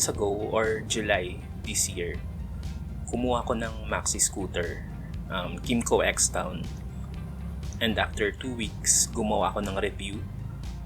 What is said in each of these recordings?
months ago or July this year, kumuha ko ng maxi scooter, Kymco X-Town. And after 2 weeks, gumawa ako ng review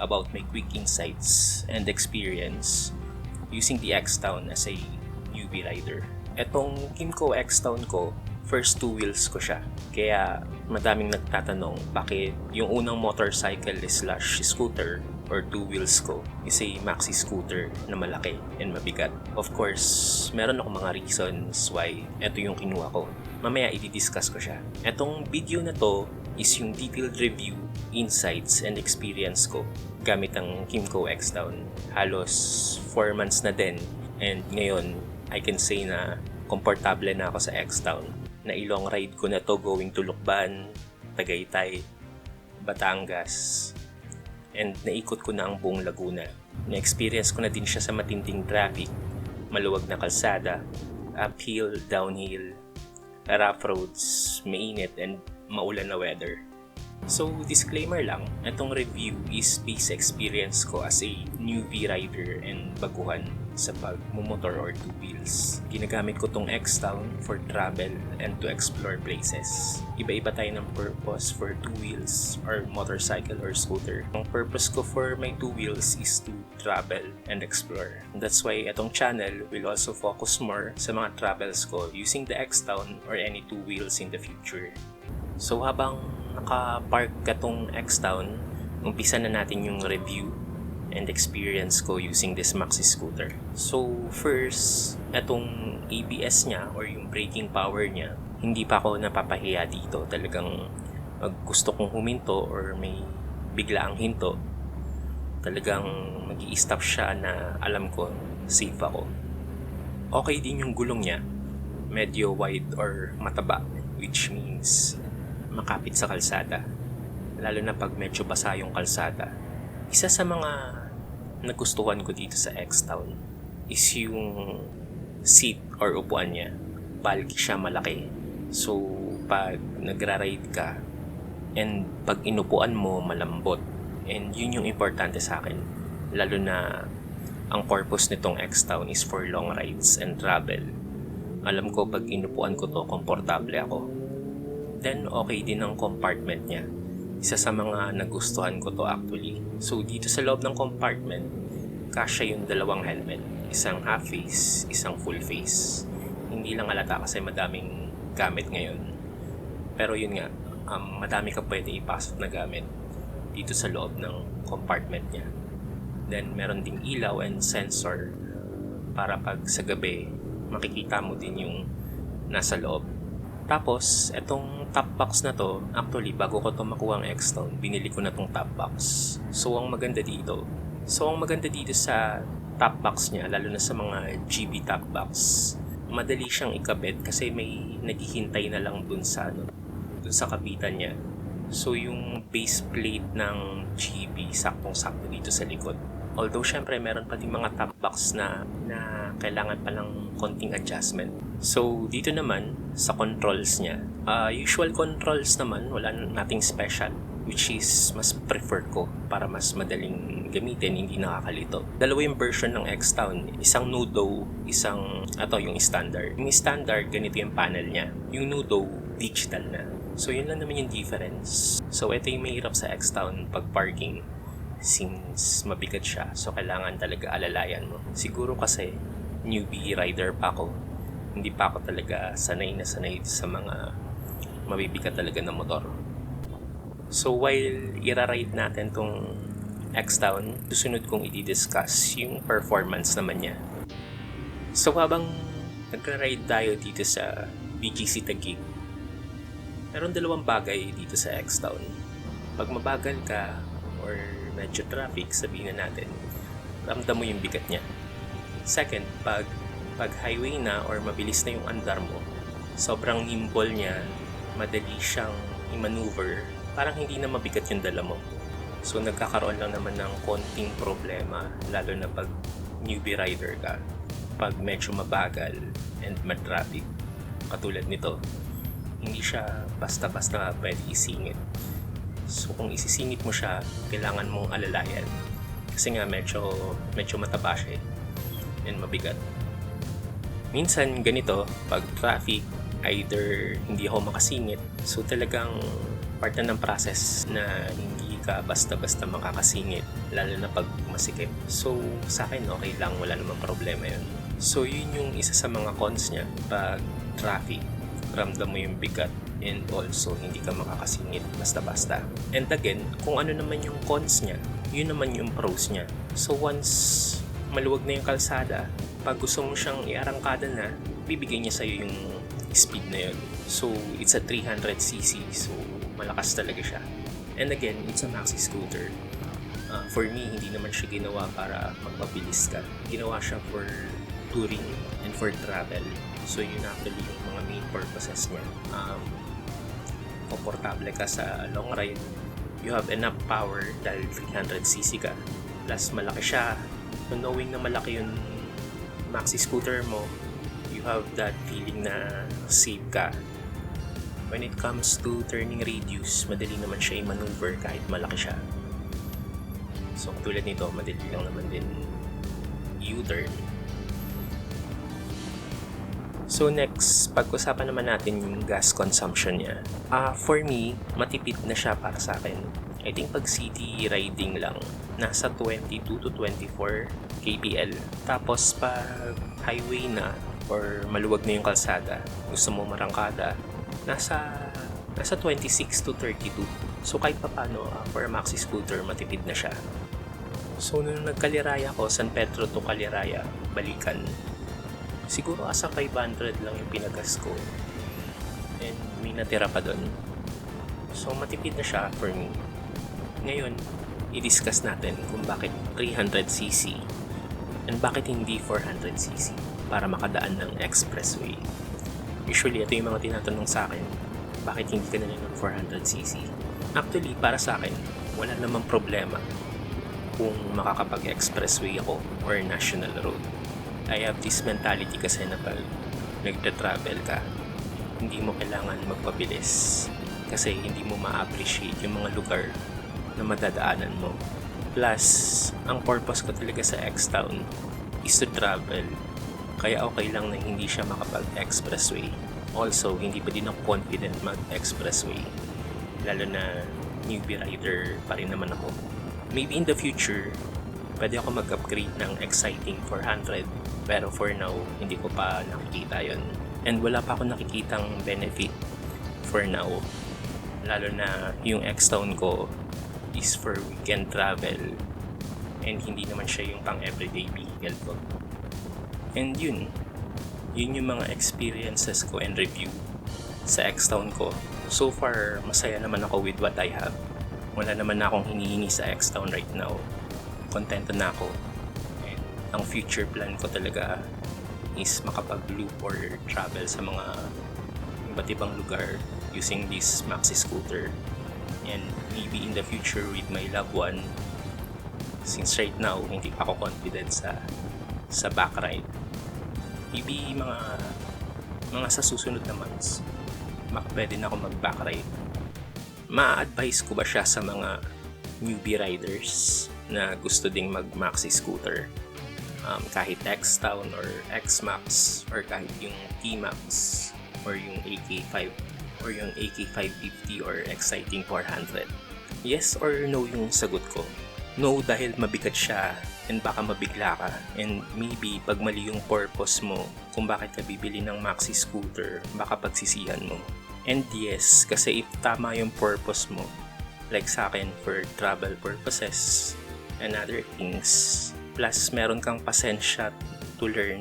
about my quick insights and experience using the X-Town as a newbie rider. Etong Kymco X-Town ko, first 2 wheels ko siya. Kaya madaming nagtatanong bakit yung unang motorcycle slash scooter or 2 wheels ko is a maxi scooter na malaki and mabigat. Of course, meron akong mga reasons why ito yung kinuha ko. Mamaya i-discuss ko siya. Etong video na to is yung detailed review, insights, and experience ko gamit ang Kymco X-Town. Halos 4 months na din, and ngayon I can say na komportable na ako sa X-Town. Na ilong ride ko na to going to Lukban, Tagaytay, Batangas, and naikot ko na ang buong Laguna. Na-experience ko na din siya sa matinding traffic, maluwag na kalsada, uphill, downhill, rough roads, mainit, and maulan na weather. So, disclaimer lang, itong review is based experience ko as a newbie rider and baguhan sa pagmumotor or 2 wheels. Ginagamit ko tong X-Town for travel and to explore places. Iba-iba tayo ng purpose for 2 wheels or motorcycle or scooter. Ang purpose ko for my 2 wheels is to travel and explore. That's why itong channel will also focus more sa mga travels ko using the X-Town or any 2 wheels in the future. So habang naka-park ka tong X-Town, umpisa na natin yung review and experience ko using this maxi scooter. So first, itong ABS niya or yung braking power niya, hindi pa ako napapahiya dito. Talagang pag gusto kong huminto or may biglaang hinto, talagang mag-i-stop siya na alam ko safe ako. Okay din yung gulong niya, medyo wide or mataba, which means makapit sa kalsada, lalo na pag medyo basa yung kalsada. Isa sa mga nagustuhan ko dito sa X-Town is yung seat or upuan niya. Bulky siya, malaki. So, pag nagra-ride ka and pag inupuan mo, malambot. And yun yung importante sa akin. Lalo na ang purpose nitong X-Town is for long rides and travel. Alam ko pag inupuan ko to, komportable ako. Then, okay din ang compartment niya. Isa sa mga nagustuhan ko to actually. So, dito sa loob ng compartment, kasya yung 2 helmet. Isang half face, isang full face. Hindi lang halata kasi madaming gamit ngayon. Pero yun nga, madami ka pwede ipasok na gamit dito sa loob ng compartment niya. Then, meron ding ilaw and sensor para pag sa gabi, makikita mo din yung nasa loob. Tapos, etong top box na to, actually, bago ko to makuha ang X-Town, binili ko na tong top box. So, ang maganda dito sa top box niya, lalo na sa mga GB top box, madali siyang ikabit kasi may naghihintay na lang dun sa kabitan niya. So, yung base plate ng GB, saktong-sakto dito sa likod. Although, syempre, meron pa din mga top box na kailangan palang konting adjustment. So, dito naman, sa controls niya, usual controls naman, wala nating special, which is mas prefer ko para mas madaling gamitin, hindi nakakalito. 2 yung version ng X-Town, isang Nudo, yung standard. Yung standard, ganito yung panel niya. Yung Nudo, digital na. So, yun lang naman yung difference. So, ito yung mahirap sa X-Town pag parking. Since mabigat siya, so kailangan talaga alalayan mo. Siguro kasi newbie rider pa ako, hindi pa ako talaga sanay sa mga mabibigat talaga na motor. So while ira-ride natin tong X-Town, susunod kong i-discuss yung performance naman niya. So habang nagra-ride tayo dito sa BGC Taguig, meron 2 bagay dito sa X-Town. Pag mabagal ka or medyo traffic, sabihin na natin, ramdam mo yung bigat niya. Second, pag highway na or mabilis na yung andar mo, sobrang nimble niya, madali siyang i-maneuver, parang hindi na mabigat yung dala mo. So nagkakaroon lang naman ng konting problema, lalo na pag newbie rider ka, pag medyo mabagal and matraffic. Katulad nito, hindi siya basta-basta pwede isingit. So kung isisingit mo siya, kailangan mong alalayan. Kasi nga medyo mataba siya. and mabigat. Minsan ganito, pag traffic, either hindi ako makasingit, so talagang part na ng process na hindi ka basta-basta makakasingit, lalo na pag masikip. So sa akin okay lang, wala namang problema yun. So yun yung isa sa mga cons niya. Pag traffic, ramdam mo yung bigat, and also hindi ka makakasingit basta-basta. And again, kung ano naman yung cons niya, yun naman yung pros niya. So once maluwag na yung kalsada, pag gusto mo siyang iarangkada na, bibigay niya sa'yo yung speed na yun. So it's a 300cc, so malakas talaga siya. And again, it's a maxi scooter. For me, hindi naman siya ginawa para magpabilis ka. Ginawa siya for touring and for travel. So yun actually yung mga main purposes niya. Komportable ka sa long ride. You have enough power dahil 300cc ka. Plus malaki siya. So knowing na malaki yung maxi scooter mo, you have that feeling na safe ka. When it comes to turning radius, madali naman siya i-maneuver kahit malaki siya. So tulad nito, madali lang naman din U-turn. So next, pag-usapan naman natin yung gas consumption niya. For me, matipid na siya para sa akin. I think pag city riding lang, nasa 22 to 24 kpl. Tapos pag highway na or maluwag na yung kalsada, gusto mo marangkada, nasa 26 to 32. So kahit pa paano, for a maxi scooter, matipid na siya. So nung nagkaliraya ko, San Pedro to Kaliraya, balikan, siguro asa 500 lang yung pinagas ko. And may natira pa doon. So matipid na siya for me. Ngayon, i-discuss natin kung bakit 300cc and bakit hindi 400cc para makadaan ng expressway. Usually, ito yung mga tinatanong sa akin, bakit hindi ka na ng 400cc? Actually, para sa akin, wala namang problema kung makakapag-expressway ako or national road. I have this mentality kasi na pag nagta-travel ka, hindi mo kailangan magpabilis kasi hindi mo ma-appreciate yung mga lugar na madadaanan mo. Plus, ang purpose ko talaga sa X-Town is to travel. Kaya okay lang na hindi siya makapag-expressway. Also, hindi pa din ako confident mag-expressway. Lalo na newbie rider pa rin naman ako. Maybe in the future, pwede ako mag-upgrade ng exciting 400. Pero for now, hindi ko pa nakikita yon. And wala pa ako nakikitang benefit for now. Lalo na yung X-Town ko is for weekend travel and hindi naman siya yung pang everyday vehicle ko. And yun yung mga experiences ko and review sa X-Town ko. So far, masaya naman ako with what I have. Wala naman na akong hinihingi sa X-Town right now. Kontento na ako. And ang future plan ko talaga is makapag-loop or travel sa mga iba't ibang lugar using this maxi scooter. And maybe in the future with my loved one, since right now hindi pa ako confident sa back ride, maybe mga sa susunod na months pwede na ako mag back ride. Ma-advise ko ba siya sa mga newbie riders na gusto ding mag maxi scooter, kahit X-Town or X-Max or kahit yung T-Max or yung AK5 or yung AK550 or Exciting 400? Yes or no yung sagot ko. No dahil mabigat siya and baka mabigla ka, and maybe pag mali yung purpose mo kung bakit ka bibili ng maxi scooter, baka pagsisihan mo. And yes, kasi if tama yung purpose mo, like sa akin for travel purposes and other things, plus meron kang pasensya to learn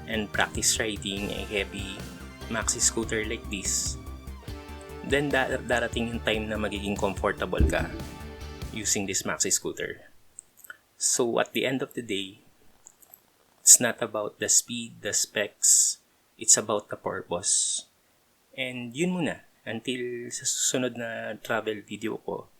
and practice riding a heavy maxi scooter like this, then darating yung time na magiging comfortable ka using this maxi scooter. So at the end of the day, it's not about the speed, the specs, it's about the purpose. And yun muna, until sa susunod na travel video ko,